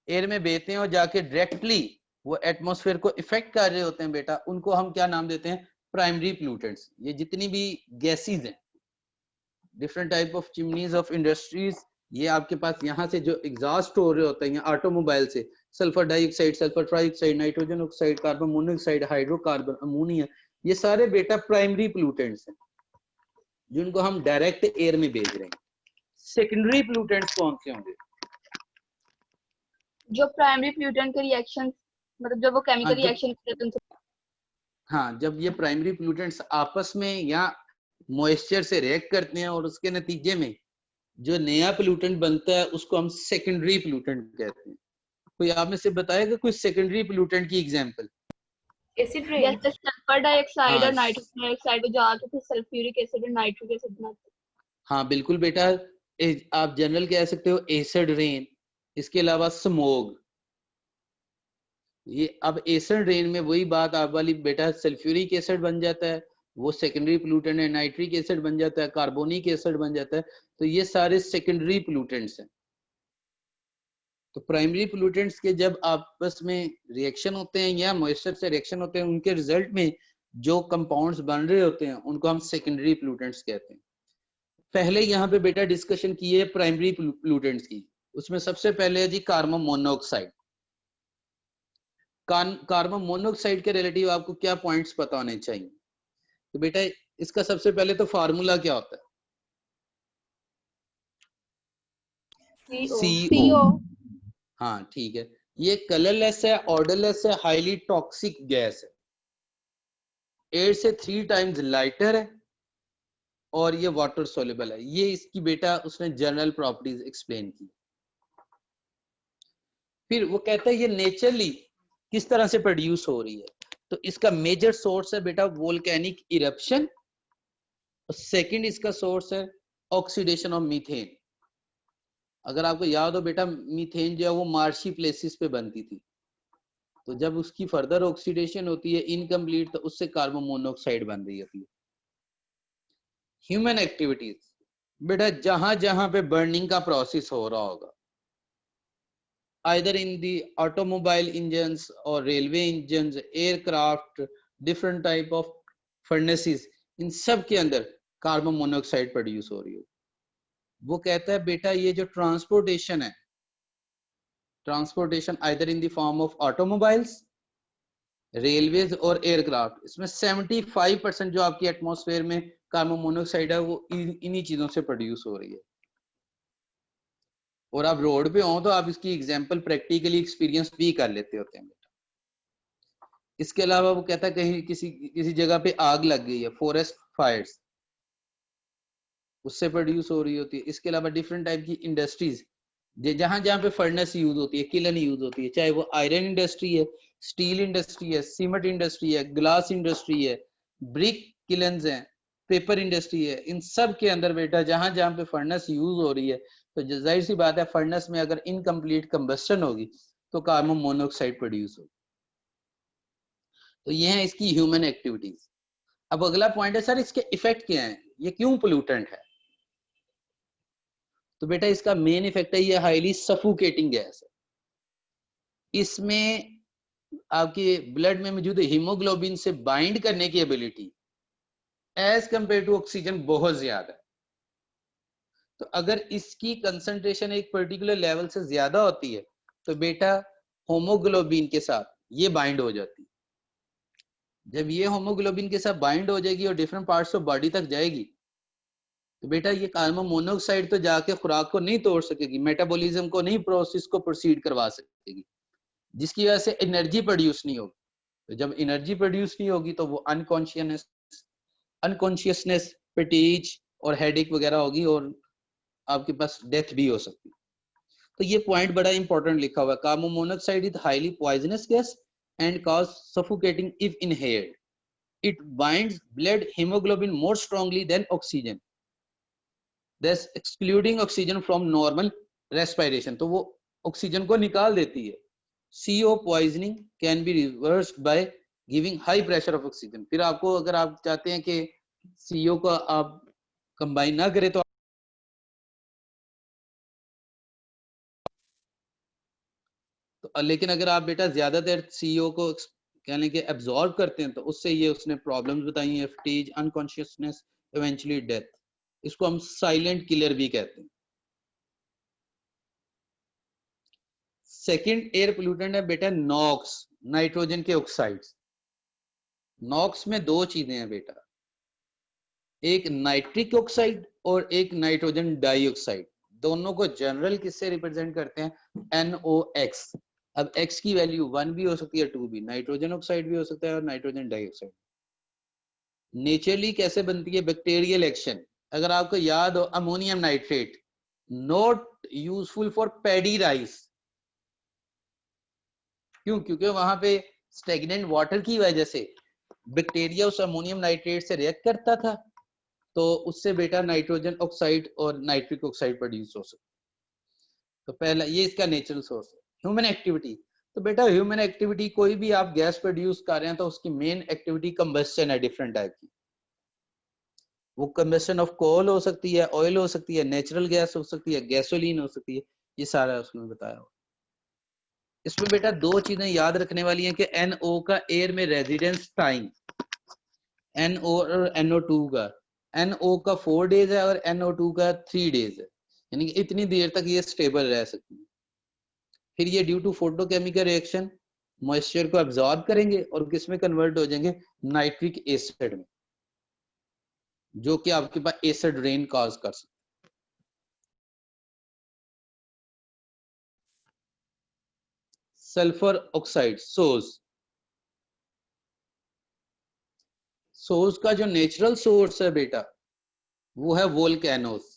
एयर में बेचते हैं और जाके डायरेक्टली वो एटमॉस्फेयर को इफेक्ट कर रहे होते हैं बेटा, उनको हम क्या नाम देते हैं? Primary pollutants. ये जितनी भी गैसेस हैं, different type of chimneys of industries, ये आपके पास यहाँ से जो एग्जॉस्ट हो रहे होते हैं ऑटोमोबाइल से, sulphur dioxide, sulphur trioxide, nitrogen oxide, carbon monoxide, hydrocarbon, ammonia, ये सारे बेटा प्राइमरी पोल्यूटेंट्स हैं जिनको हम डायरेक्ट एयर में भेज रहे हैं। सेकेंडरी पोल्यूटेंट्स कौन से होंगे? जो प्राइमरी पोल्यूटेंट के रिएक्शन, मतलब जब वो केमिकल रिएक्शन करते हैं। हाँ, जब ये प्राइमरी पोल्यूटेंट्स आपस में या मॉइस्चर से रिएक्ट करते हैं और उसके नतीजे में जो नया पोल्यूटेंट बनता है उसको हम सेकेंडरी पोल्यूटेंट कहते हैं। कोई आप में से बताएगा कोई सेकेंडरी पोल्यूटेंट की एग्जांपल? Acid rain. जैसे सल्फर डाइऑक्साइड हाँ और नाइट्रोजन डाइऑक्साइड जो जाते थे सल्फ्यूरिक एसिड और नाइट्रिक एसिड बनाते। हाँ बिल्कुल बेटा, आप जनरल कह सकते हो एसिड रेन। इसके अलावा स्मोग, ये अब एसिड रेन में वही बात आप वाली बेटा, सल्फ्यूरिक एसिड बन जाता है, वो सेकेंडरी पोल्यूटेंट है, नाइट्रिक एसिड बन जाता है, कार्बोनिक एसिड बन जाता है, तो ये सारे सेकेंडरी पोल्यूटेंट्स हैं। तो प्राइमरी पोल्यूटेंट्स के जब आपस में रिएक्शन होते हैं या मॉइस्चर से रिएक्शन होते हैं, उनके रिजल्ट में जो कंपाउंड्स बन रहे होते हैं उनको हम सेकेंडरी पोल्यूटेंट्स कहते हैं। पहले यहाँ पे बेटा डिस्कशन की है प्राइमरी पोल्यूटेंट्स की, उसमें सबसे पहले है जी कार्बन मोनोऑक्साइड। कार्बन मोनोऑक्साइड के रिलेटिव आपको क्या पॉइंट्स पता होने चाहिए? तो बेटा इसका सबसे पहले तो फार्मूला क्या होता है? CO। हाँ ठीक है, ये कलरलेस है, ऑर्डरलेस है, हाईली टॉक्सिक गैस है, 8 से 3 टाइम्स लाइटर है और ये वाटर सोल्यूबल है। ये इसकी बेटा उसने जनरल प्रॉपर्टीज एक्सप्लेन की। फिर वो कहता है ये नेचुरली किस तरह से प्रोड्यूस हो रही है, तो इसका मेजर सोर्स है बेटा वोल्केनिक इरप्शन, और सेकंड इसका सोर्स है ऑक्सीडेशन ऑफ मीथेन। अगर आपको याद हो बेटा, मीथेन जो है वो मार्शी प्लेसेस पे बनती थी, तो जब उसकी फर्दर ऑक्सीडेशन होती है इनकम्प्लीट, तो उससे कार्बन मोनोऑक्साइड बन रही होती है। ह्यूमन एक्टिविटीज, बेटा जहां जहां पे बर्निंग का प्रोसेस हो रहा होगा, either in the automobile engines or railway engines, aircraft, different type of furnaces, इन सब के अंदर कार्बन मोनोऑक्साइड प्रोड्यूस हो रही हो। वो कहता है बेटा ये जो ट्रांसपोर्टेशन है, transportation either in the form of automobiles, railways और एयरक्राफ्ट, इसमें 75% जो आपकी एटमॉस्फेयर में कार्बन मोनोऑक्साइड है वो इन्हीं चीजों से प्रोड्यूस हो रही है। और आप रोड पे हो तो आप इसकी एग्जांपल प्रैक्टिकली एक्सपीरियंस भी कर लेते होते हैं बेटा। इसके अलावा वो कहता है कहीं किसी जगह पे आग लग गई है, फॉरेस्ट फायर्स, उससे प्रोड्यूस हो रही होती है। इसके अलावा डिफरेंट टाइप की इंडस्ट्रीज, जहां जहां पे फर्नेस यूज होती है, किलन यूज होती है, चाहे वो आयरन इंडस्ट्री है, स्टील इंडस्ट्री है, सीमेंट इंडस्ट्री है, ग्लास इंडस्ट्री है, ब्रिक किलन्स हैं, पेपर इंडस्ट्री है, इन सब के अंदर बेटा जहां जहां पे फर्नेस यूज हो रही है, तो जाहिर सी बात है फर्नेस में अगर इनकम्प्लीट कंबस्टन होगी तो कार्बन मोनोऑक्साइड प्रोड्यूस होगी। तो ये है इसकी ह्यूमन एक्टिविटीज। अब अगला पॉइंट है सर इसके इफेक्ट क्या है, ये क्यों पोल्यूटेंट है? तो बेटा इसका मेन इफेक्ट है ये हाईली सफोकेटिंग गैस है। इसमें आपके ब्लड में मौजूद हीमोग्लोबिन से बाइंड करने की ability as compare to oxygen बहुत ज्यादा है। तो अगर इसकी कंसंट्रेशन एक पर्टिकुलर लेवल से ज्यादा होती है तो बेटा होमोग्लोबिन के साथ ये बाइंड हो जाती है। जब ये होमोग्लोबिन के साथ बाइंड हो जाएगी और डिफरेंट पार्ट्स ऑफ बॉडी तक जाएगी तो बेटा ये कार्बन मोनोऑक्साइड तो जाके खुराक को नहीं तोड़ सकेगी, मेटाबॉलिज्म को नहीं, प्रोसेस को प्रोसीड करवा सकेगी, जिसकी वजह से एनर्जी प्रोड्यूस नहीं होगी। तो जब एनर्जी प्रोड्यूस नहीं होगी तो वो अनकॉन्शियसनेस, फटीग और हेडेक वगैरह होगी और आपके पास डेथ भी हो सकती है। तो ये पॉइंट बड़ा इंपॉर्टेंट लिखा हुआ है, carbon monoxide is highly poisonous gas and cause suffocating if inhaled. It binds blood haemoglobin more strongly than oxygen, thus excluding oxygen from normal respiration। तो वो ऑक्सीजन को निकाल देती है। CO poisoning can be reversed by giving high pressure of oxygen। फिर आपको अगर आप चाहते हैं कि CO को आप कंबाइन ना करें तो लेकिन अगर आप बेटा ज्यादा देर CO को कहने के एब्जॉर्ब करते हैं तो उससे ये उसने प्रॉब्लम्स बताई हैं, फटीग, अनकॉन्शियसनेस, इवेंचुअली डेथ। इसको हम साइलेंट किलर भी कहते हैं। सेकंड एयर पोल्यूटेंट है बेटा नॉक्स, नाइट्रोजन के ऑक्साइड्स। नॉक्स में दो चीजें हैं बेटा, एक नाइट्रिक ऑक्साइड और एक नाइट्रोजन डाइऑक्साइड। दोनों को जनरल किससे रिप्रेजेंट करते हैं? NOx। अब X की वैल्यू 1 भी हो सकती है, 2 भी, नाइट्रोजन ऑक्साइड भी हो सकता है और नाइट्रोजन डाइऑक्साइड। नेचुरली कैसे बनती है? Bacterial action. अगर आपको याद हो ammonium nitrate, not useful for paddy rice, क्यों? क्योंकि वहां पे स्टेगनेंट वाटर की वजह से बैक्टीरिया उस अमोनियम नाइट्रेट से रिएक्ट करता था, तो उससे बेटा नाइट्रोजन ऑक्साइड और नाइट्रिक ऑक्साइड प्रोड्यूस हो सकता। तो पहला ये इसका नेचुरल सोर्स है। ह्यूमन एक्टिविटी, तो बेटा ह्यूमन एक्टिविटी कोई भी आप गैस प्रोड्यूस कर रहे हैं तो उसकी मेन एक्टिविटी कंबस्शन है डिफरेंट टाइप की। वो कंबस्शन ऑफ कोल हो सकती है, ऑयल हो सकती है, नेचुरल गैस हो सकती है, गैसोलीन हो सकती है, ये सारा उसमें बताया हुआ। इसमें बेटा दो चीजें याद रखने वाली हैं कि NO का एयर में रेजिडेंस टाइम, NO और NO2 का, NO का 4 डेज है और NO2 का 3 डेज है, यानी कि इतनी देर तक ये स्टेबल रह सकती है। फिर ये due to photochemical reaction moisture को अब्सॉर्ब करेंगे और किस में कन्वर्ट हो जाएंगे, नाइट्रिक एसिड में, जो कि आपके पास एसिड रेन कॉज कर सकते। सल्फर ऑक्साइड सोर्स, सोर्स का जो नेचुरल सोर्स है बेटा वो है वोल्केनोस।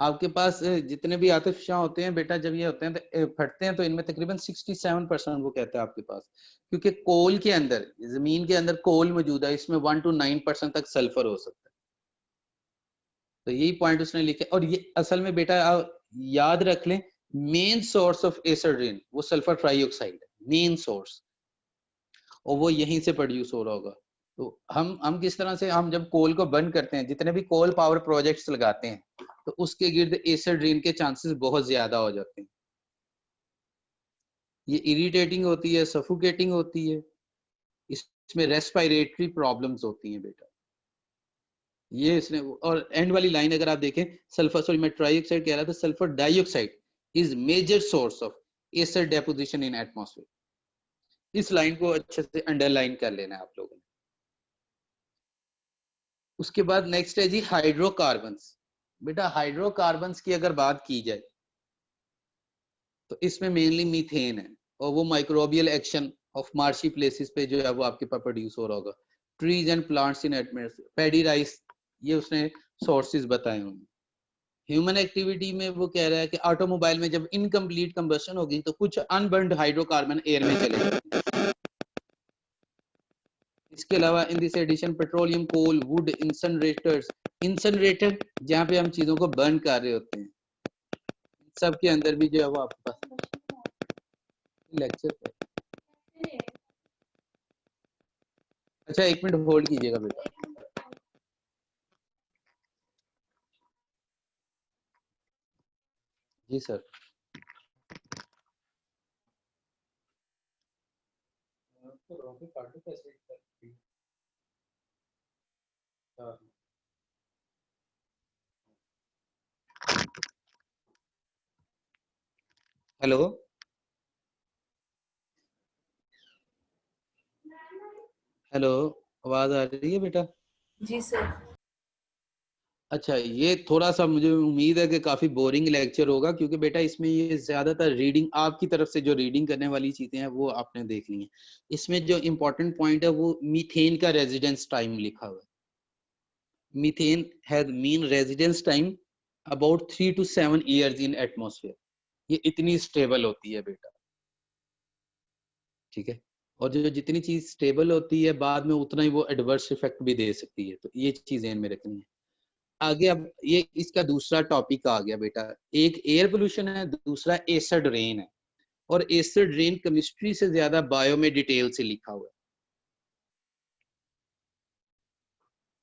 आपके पास जितने भी आतिशबाजी होते हैं बेटा, जब ये होते हैं तो फटते हैं तो इनमें तकरीबन 67% वो कहते हैं आपके पास, क्योंकि कोल के अंदर, जमीन के अंदर कोल मौजूद है, इसमें 1 to 9% तक सल्फर हो सकता है। तो यही पॉइंट उसने लिखे। और ये असल में बेटा आप याद रख लें, main source of acid rain वो सल्फर ट्राइऑक्साइड है, मेन सोर्स, और वो यहीं से प्रोड्यूस हो रहा होगा। तो हम किस तरह से, हम जब कोल को बर्न करते हैं, जितने भी कोल पावर प्रोजेक्ट्स लगाते हैं, तो उसके गिर्द एसिड रेन के चांसेस बहुत ज्यादा हो जाते हैं। ये इरिटेटिंग होती है, सफोकेटिंग होती है, इसमें रेस्पिरेटरी प्रॉब्लम्स होती हैं बेटा। ये इसने, और एंड वाली लाइन अगर आप देखें, सल्फर, सॉरी मैं ट्राइऑक्साइड कह रहा था, sulphur dioxide is major source of acid deposition in atmosphere. इस लाइन को अच्छे से अंडरलाइन कर लेना है आप लोगों ने। उसके बाद नेक्स्ट है जी हाइड्रोकार्बन्स। बेटा हाइड्रोकार्बन्स की अगर बात की जाए तो इसमें मेनली मीथेन है, और वो microbial action of marshy places पे जो है वो आपके पास प्रोड्यूस हो रहा होगा। Trees and plants in atmosphere, paddy rice, ये उसने सोर्सेज बताए होंगे। ह्यूमन एक्टिविटी में वो कह रहा है कि ऑटोमोबाइल में जब इनकम्प्लीट कंबशन होगी तो कुछ अनबर्न्ड हाइड्रोकार्बन एयर में चले जाते हैं। इसके अलावा in this addition petroleum, coal, wood, incinerators, incinerator जहाँ पे हम चीजों को बर्न कर रहे होते हैं, सब के अंदर भी जो है वो आपके पास लेक्चर पे। अच्छा 1 मिनट होल्ड कीजिएगा बेटा। जी सर। हेलो हेलो, आवाज आ रही है बेटा? जी सर। अच्छा, ये थोड़ा सा मुझे उम्मीद है कि काफी बोरिंग लेक्चर होगा, क्योंकि बेटा इसमें ये ज्यादातर रीडिंग, आपकी तरफ से जो रीडिंग करने वाली चीजें हैं वो आपने देख ली हैं। इसमें जो इम्पोर्टेंट पॉइंट है वो मीथेन का रेजिडेंस टाइम लिखा हुआ है। Methane has mean residence time about 3 to 7 years in atmosphere. ये इतनी स्टेबल होती है बेटा, ठीक है। और जो जितनी चीज स्टेबल होती है बाद में उतना ही वो एडवर्स इफेक्ट भी दे सकती है, तो ये चीजें इनमें रखनी है। आगे अब ये इसका दूसरा टॉपिक आ गया बेटा, एक एयर पोल्यूशन है, दूसरा एसिड रेन है। और एसिड रेन केमिस्ट्री से ज्यादा बायो में डिटेल से लिखा हुआ है।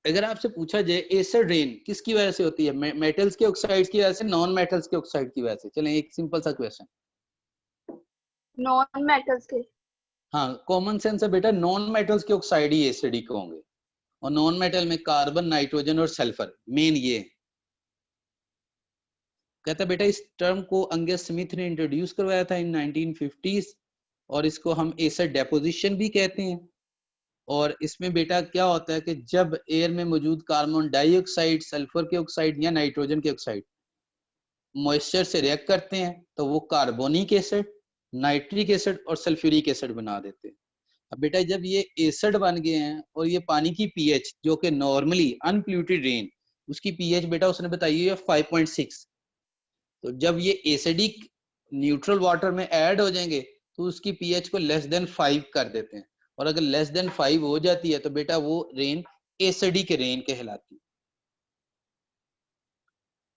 अगर आपसे पूछा जाए एसिड रेन किसकी वजह से होती है, मेटल्स के ऑक्साइड्स की वजह से, नॉन मेटल्स के ऑक्साइड की वजह से? चलें एक सिंपल सा क्वेश्चन। नॉन मेटल्स के। हाँ कॉमन सेंस है बेटा, नॉन मेटल्स के ऑक्साइड ही एसिडिक होंगे, और नॉन मेटल में कार्बन, नाइट्रोजन और सल्फर मेन ये। कहता बेटा इस टर्म को अंगस स्मिथ ने इंट्रोड्यूस करवाया था इन 1950s, और इसको हम एसिड डेपोजिशन भी कहते हैं। और इसमें बेटा क्या होता है कि जब एयर में मौजूद कार्बन डाइऑक्साइड, सल्फर के ऑक्साइड या नाइट्रोजन के ऑक्साइड मॉइस्चर से रिएक्ट करते हैं तो वो कार्बोनिक एसिड, नाइट्रिक एसिड और सल्फ्यूरिक एसिड बना देते हैं। अब बेटा जब ये एसिड बन गए हैं और ये पानी की पीएच जो कि नॉर्मली अनप्यूटेड रेन, उसकी पीएच बेटा उसने बताई है 5.6, तो जब ये एसिडिक न्यूट्रल वाटर में ऐड हो जाएंगे तो उसकी पीएच को लेस देन 5 कर देते हैं, और अगर लेस देन 5 हो जाती है तो बेटा वो रेन एसिडिक रेन कहलाती है।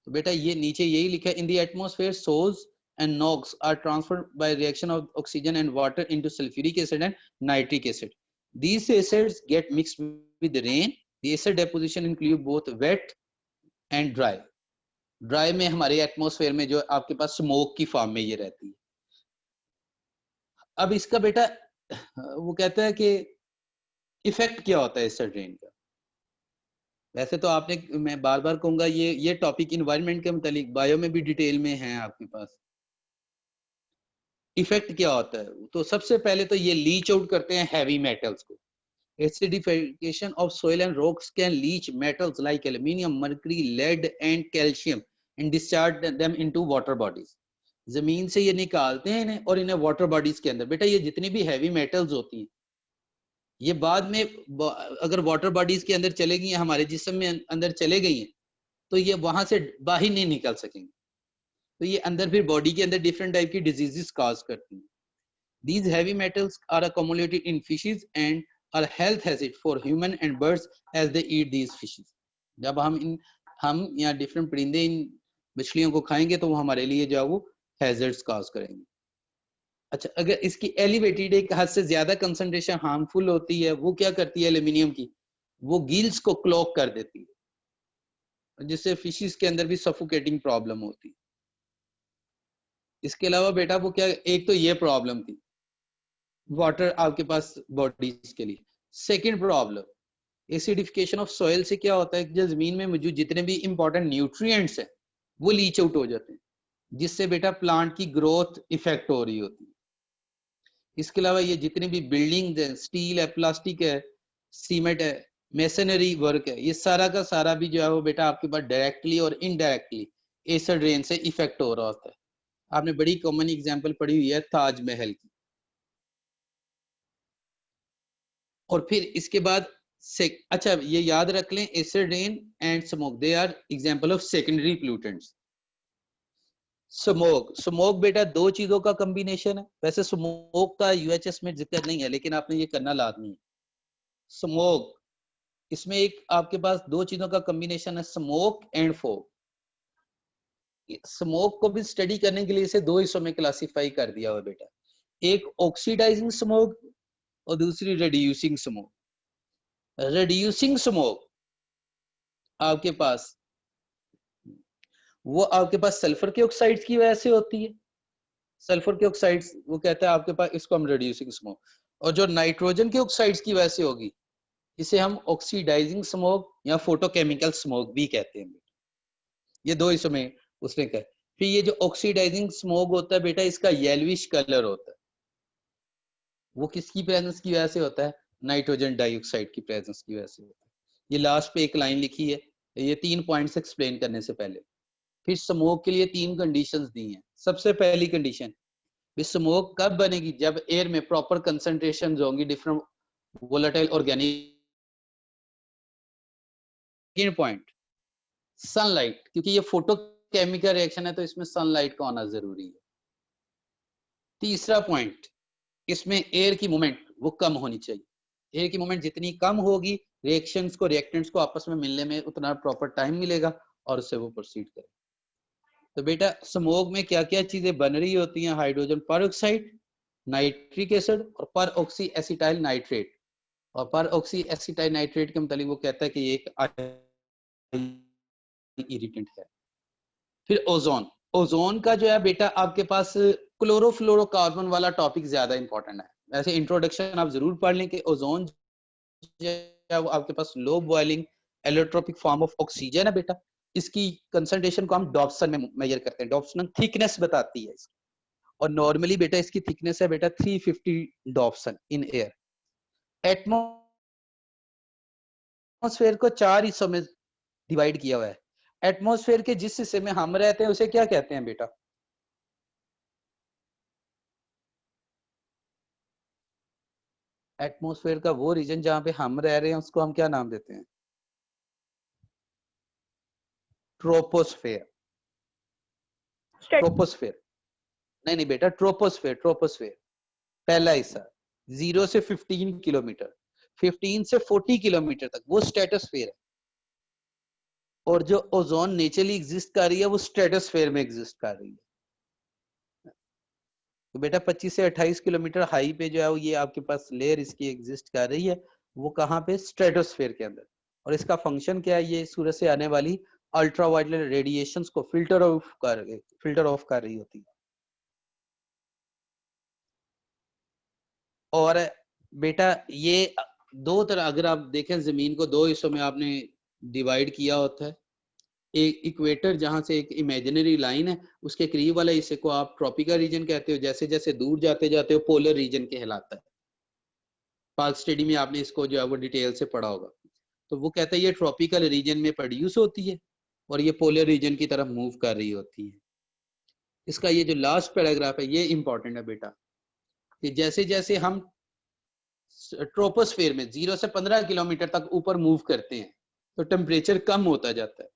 तो बेटा ये नीचे यही लिखा है, in the atmosphere shows and NOx are transferred by reaction of oxygen and water into sulfuric acid and nitric acid. These acids get mixed with the rain. The acid deposition include both wet and dry. Dry में हमारे atmosphere में जो आपके पास smoke की form में ये रहती है। अब इसका बेटा वो कहता है कि इफेक्ट क्या होता है एसिड रेन का। वैसे तो आपने, मैं बार बार कहूंगा, ये टॉपिक इन्वायरमेंट के मुतालिक बायो में भी डिटेल में है आपके पास। इफेक्ट क्या होता है, तो सबसे पहले तो ये लीच आउट करते हैं हैवी मेटल्स को। Acidification of soil and rocks can leach metals like aluminium, mercury, lead and calcium and discharge them into water bodies. जमीन से ये निकालते हैं इन्हें और इन्हें वाटर बॉडीज के अंदर। बेटा ये जितनी भी हैवी मेटल्स होती हैं ये बाद में अगर वाटर बॉडीज के अंदर चले गई, हमारे जिस्म में अंदर चले गई हैं, तो ये वहां से बाहर नहीं निकल सकेंगे, तो ये अंदर फिर बॉडी के अंदर डिफरेंट टाइप की डिजीजेस कॉज करती हैं। These heavy metals are accumulated in fishes and are health hazard for human and birds as they eat these fishes. जब हम या डिफरेंट परिंदे इन मछलियों को खाएंगे तो वो हमारे लिए जो है वो हैजर्ड्स कॉज करेंगे। अच्छा, अगर इसकी एलिवेटेड एक हद से ज्यादा कंसंट्रेशन हार्मफुल होती है, वो क्या करती है एल्यूमिनियम की, वो गिल्स को क्लॉग कर देती है, जिससे फिशेस के अंदर भी सफोकेटिंग प्रॉब्लम होती है। इसके अलावा बेटा वो क्या, एक तो ये प्रॉब्लम थी वाटर आपके पास बॉडीज के लिए। Second problem acidification of soil से क्या होता है कि जो जमीन में मौजूद जितने भी इंपॉर्टेंट न्यूट्रिएंट्स हैं वो लीच आउट हो जाते हैं, जिससे बेटा प्लांट की ग्रोथ इफेक्ट हो रही होती है। इसके अलावा ये जितने भी बिल्डिंग है, स्टील है, प्लास्टिक है, सीमेंट है, मेसनरी वर्क है, ये सारा का सारा भी जो है वो बेटा आपके पास डायरेक्टली और इनडायरेक्टली एसिड रेन से इफेक्ट हो रहा होता है। आपने बड़ी कॉमन एग्जांपल पढ़ी हुई है ताजमहल की। और फिर इसके बाद अच्छा ये याद रख लें, acid rain and smoke they are example of secondary pollutants. Smoke बेटा दो चीजों का कॉम्बिनेशन है। वैसे स्मोक का यूएचएस में जिक्र नहीं है, लेकिन आपने ये करना लाजमी है। स्मोक, इसमें एक आपके पास दो चीजों का कॉम्बिनेशन है, स्मोक एंड फॉग। स्मोक को भी स्टडी करने के लिए इसे दो हिस्सों में क्लासिफाई कर दिया हुआ बेटा, एक ऑक्सीडाइजिंग स्मोक और दूसरी रिड्यूसिंग स्मोक। रिड्यूसिंग स्मोक आपके पास वो आपके पास सल्फर के ऑक्साइड्स की वजह से होती है। सल्फर के ऑक्साइड्स वो कहता है आपके पास, इसको हम रिड्यूसिंग स्मोक। और जो नाइट्रोजन के ऑक्साइड्स की वजह से होगी इसे हम ऑक्सीडाइजिंग स्मोक या फोटोकेमिकल स्मोक भी कहते हैं। ये दो हिस्सों में उसने कहा। फिर ये जो ऑक्सीडाइजिंग स्मोक होता है बेटा, इसका येलोविश कलर होता है। वो किसकी प्रेजेंस की वजह से होता है? नाइट्रोजन डाइऑक्साइड की प्रेजेंस की वजह से होता है। ये लास्ट पे एक लाइन लिखी है, ये 3 पॉइंट्स एक्सप्लेन करने से पहले। फिर स्मोक के लिए 3 कंडीशंस दी हैं। सबसे पहली कंडीशन, स्मोक कब बनेगी? जब एयर में प्रॉपर कंसंट्रेशन होंगी different volatile organic. Point, sunlight, क्योंकि ये फोटो केमिकल रिएक्शन है तो इसमें सनलाइट का होना जरूरी है। तीसरा पॉइंट, इसमें एयर की मूवमेंट वो कम होनी चाहिए। एयर की मूवमेंट जितनी कम होगी, रिएक्शंस को, रिएक्टेंट्स को आपस में मिलने में उतना प्रॉपर टाइम मिलेगा और उससे वो प्रोसीड करें। तो बेटा स्मोक में क्या क्या चीजें बन रही होती हैं? हाइड्रोजन परऑक्साइड, नाइट्रिक एसिड और पर ऑक्सी एसिटाइल नाइट्रेट। और पर ऑक्सी एसिटाइल नाइट्रेट के मतलब वो कहता है कि ये एक इरिटेंट है। फिर ओजोन, ओजोन का जो है बेटा आपके पास क्लोरोफ्लोरोकार्बन वाला टॉपिक ज्यादा इंपॉर्टेंट है। वैसे इंट्रोडक्शन आप जरूर पढ़ लें कि ओजोन वो आपके पास low boiling allotropic form of oxygen है बेटा। इसकी कंसंट्रेशन को हम डॉप्सन में मेजर करते हैं। डॉप्सन थिकनेस बताती है इसकी, और नॉर्मली बेटा इसकी थिकनेस है बेटा 350 डॉप्सन इन एयर। एटमॉस्फेयर को 4 हिस्सों में डिवाइड किया हुआ है। एटमॉस्फेयर के जिस हिस्से में हम रहते हैं उसे क्या कहते हैं बेटा? एटमॉस्फेयर का वो रीजन जहां पे हम रह रहे हैं उसको हम क्या नाम देते हैं? ट्रोपोस्फेयर। ट्रोपोस्फेयर। नहीं नहीं बेटा, ट्रोपोस्फेयर, ट्रोपोस्फेयर पहला हिस्सा 0 से 15 किलोमीटर, 15 से 40 किलोमीटर तक वो स्ट्रेटोस्फेयर है। और जो ओजोन नेचुरली एग्जिस्ट कर रही है वो स्ट्रेटोस्फेयर में एग्जिस्ट कर रही है। तो बेटा 25 से 28 किलोमीटर हाई पे जो है वो ये आपके पास लेयर इसकी एग्जिस्ट कर रही है, वो कहाँ पे? स्ट्रेटोस्फेयर के अंदर। और इसका फंक्शन क्या है? ये सूरज से आने वाली अल्ट्रावायलेट रेडिएशंस को फिल्टर ऑफ कर रही होती है। और बेटा ये दो तरह, अगर आप देखें जमीन को दो हिस्सों में आपने डिवाइड किया होता है। एक इक्वेटर जहां से एक इमेजिनरी लाइन है, उसके करीब वाले हिस्से को आप ट्रॉपिकल रीजन कहते हो, जैसे जैसे दूर जाते जाते हो पोलर रीजन कहलाता है। पार्क स्टडी में आपने इसको जो है वो डिटेल से पढ़ा होगा। तो वो कहता है ये ट्रॉपिकल रीजन में प्रोड्यूस होती है और ये पोलर रीजन की तरफ मूव कर रही होती है। इसका ये जो लास्ट पैराग्राफ है ये इंपॉर्टेंट है बेटा, कि जैसे जैसे हम ट्रोपोस्फेयर में 0 से 15 किलोमीटर तक ऊपर मूव करते हैं तो टेम्परेचर कम होता जाता है।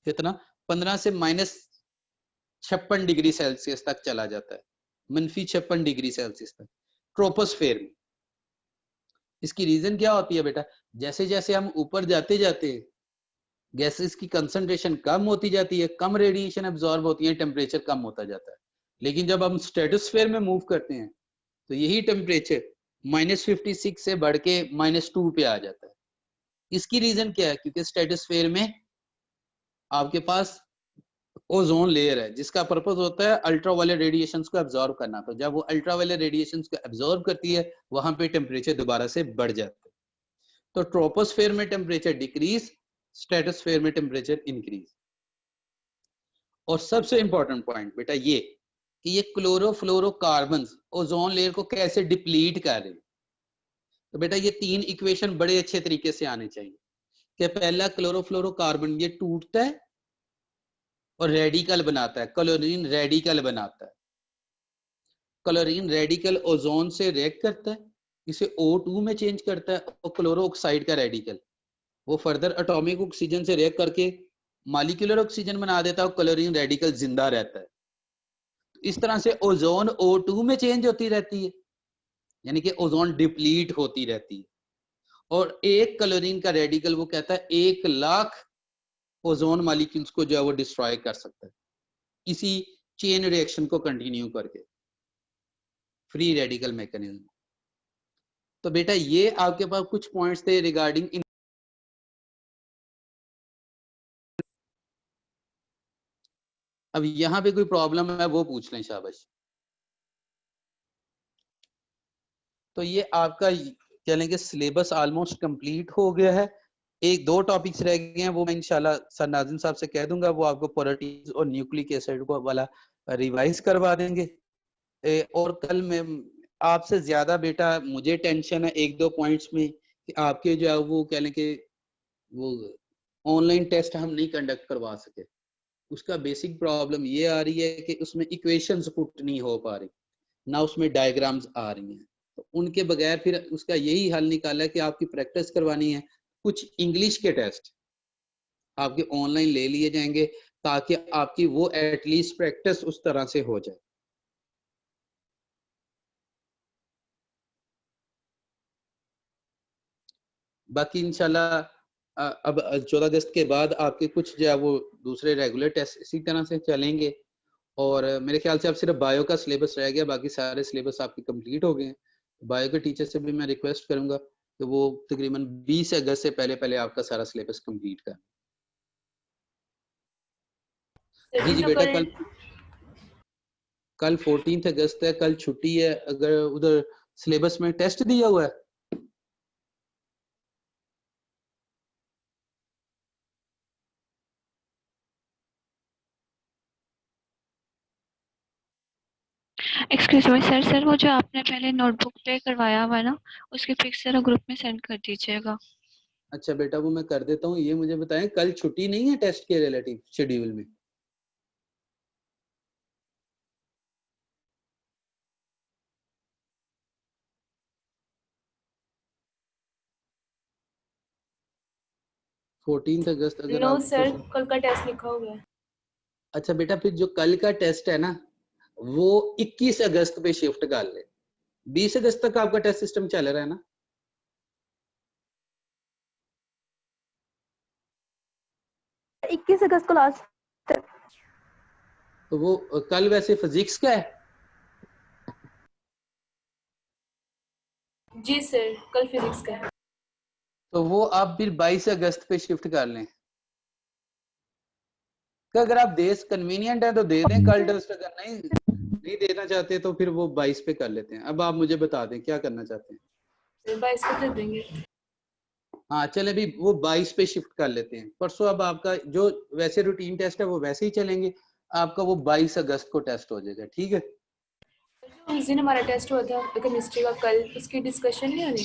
कितना? 15 से -56 डिग्री सेल्सियस तक चला जाता है, -56 डिग्री सेल्सियस तक ट्रोपोस्फेयर में। इसकी रीजन क्या होती है बेटा? जैसे जैसे हम ऊपर जाते जाते हैं गैसेस की कंसंट्रेशन कम होती जाती है, कम रेडिएशन एब्जॉर्ब होती है, टेम्परेचर कम होता जाता है। लेकिन जब हम स्ट्रेटोस्फेयर में मूव करते हैं तो यही टेम्परेचर -56 से बढ़ के -2 पे आ जाता है। इसकी रीजन क्या है? क्योंकि स्ट्रेटोस्फेयर में आपके पास ओजोन लेयर है जिसका पर्पस होता है अल्ट्रावायलेट रेडिएशंस को एब्जॉर्ब करना। तो जब वो अल्ट्रावायलेट रेडिएशंस को एब्जॉर्ब करती है वहां पे टेम्परेचर दोबारा से बढ़ जाता है। तो ट्रोपोस्फेयर में टेम्परेचर डिक्रीज, स्ट्रेटोस्फेयर में टेम्परेचर इंक्रीज। और सबसे इंपॉर्टेंट पॉइंट बेटा ये कि ये क्लोरोफ्लोरोकार्बन ओजोन लेयर को कैसे डिप्लीट कर रहे हैं। तो बेटा ये तीन इक्वेशन बड़े अच्छे तरीके से आने चाहिए कि पहला क्लोरोफ्लोरोकार्बन ये टूटता है और रेडिकल बनाता है, क्लोरीन रेडिकल बनाता है। क्लोरीन रेडिकल ओजोन से रिएक्ट करता है, इसे O2 में चेंज करता है और क्लोरो ऑक्साइड का रेडिकल वो फर्दर एटॉमिक ऑक्सीजन से रिएक्ट करके मॉलिक्यूलर ऑक्सीजन बना देता है और क्लोरीन रेडिकल जिंदा रहता है। इस तरह से ओजोन O2 में चेंज होती रहती है, यानी कि ओजोन डिप्लीट होती रहती है। और एक क्लोरीन का रेडिकल वो कहता है 1,00,000 ओजोन मॉलिक्यूल्स को जो है वो डिस्ट्रॉय कर सकता है, इसी चेन रिएक्शन को कंटिन्यू करके, फ्री रेडिकल मैकेनिज्म। तो बेटा ये आपके पास कुछ पॉइंट्स थे रिगार्डिंग। अब यहाँ पे कोई प्रॉब्लम है वो पूछ लें, शाबाश। तो ये आपका कह लेंगे सिलेबस ऑलमोस्ट कंप्लीट हो गया है। एक दो टॉपिक्स रह गए हैं, वो मैं इंशाल्लाह सर नाज़िम साहब से कह दूंगा, वो आपको पोलिटीज और न्यूक्लिक एसिड को वाला रिवाइज करवा देंगे। और कल मैं आपसे ज्यादा बेटा मुझे टेंशन है एक दो पॉइंट्स में कि आपके जो है वो कह लें कि वो ऑनलाइन टेस्ट हम नहीं कंडक्ट करवा सके। उसका बेसिक प्रॉब्लम ये आ रही है कि उसमें इक्वेशंस पुट नहीं हो पा रही, ना उसमें डायग्राम्स आ रही हैं। तो उनके बगैर फिर उसका यही हल निकाला है कि आपकी प्रैक्टिस करवानी है। कुछ इंग्लिश के टेस्ट आपके ऑनलाइन ले लिए जाएंगे ताकि आपकी वो एटलीस्ट प्रैक्टिस उस तरह से हो जाए। बाकी इंशाल्लाह अब 14 अगस्त के बाद आपके कुछ जो है वो दूसरे रेगुलर टेस्ट इसी तरह से चलेंगे। और मेरे ख्याल से अब सिर्फ बायो का सिलेबस रह गया, बाकी सारे सिलेबस आपके कंप्लीट हो गए हैं। बायो के टीचर से भी मैं रिक्वेस्ट करूंगा कि वो तकरीबन 20 अगस्त से पहले पहले आपका सारा सिलेबस कंप्लीट करें। जी जी बेटा, कल 14 अगस्त है, कल छुट्टी है। अगर उधर सिलेबस में टेस्ट दिया हुआ है? एक्सक्यूज मी सर, सर वो जो आपने पहले नोटबुक पे करवाया हुआ है ना, उसके पिक्स जरा ग्रुप में सेंड कर दीजिएगा। अच्छा बेटा, वो मैं कर देता हूँ। ये मुझे बताएं कल छुट्टी नहीं है टेस्ट के रिलेटिव शेड्यूल में? फोर्टीन अगस्त अगर नो आपको सर, कल का टेस्ट लिखा हुआ है। अच्छा बेटा, फिर जो कल का टेस्ट है ना वो 21 अगस्त पे शिफ्ट कर ले। 20 अगस्त तक आपका टेस्ट सिस्टम चल रहा है ना? है 21 अगस्त को लास्ट। तो वो कल वैसे फिजिक्स का है? जी सर, कल फिजिक्स का है। तो वो आप फिर 22 अगस्त पे शिफ्ट कर लें। कि अगर आप देश कन्वीनियंट है तो दे दें कल टेस्ट, अगर नहीं देना चाहते तो फिर वो 22 पे कर लेते हैं। अब आप मुझे बता दें क्या करना चाहते हैं। 22 को दे देंगे। हाँ चले, अभी वो 22 पे शिफ्ट कर लेते हैं। परसों अब आपका जो वैसे रूटीन टेस्ट है वो वैसे ही चलेंगे, आपका वो 22 अगस्त को टेस्ट हो जाएगा, ठीक है? उस दिन हमारा टेस्ट हुआ था केमिस्ट्री का, कल उसकी डिस्कशन नहीं होनी?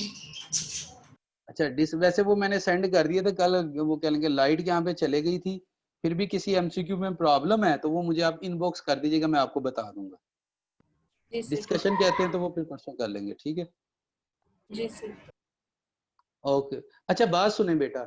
अच्छा, वैसे वो मैंने सेंड कर दिया था कल। वो कह लेंगे लाइट यहाँ पे चले गई थी, फिर भी किसी एमसीक्यू में प्रॉब्लम है तो वो मुझे आप इनबॉक्स कर दीजिएगा, मैं आपको बता दूंगा। जी सर। डिस्कशन कहते हैं तो वो फिर परसों कर लेंगे, ठीक है? जी सर। ओके। अच्छा बात सुने बेटा,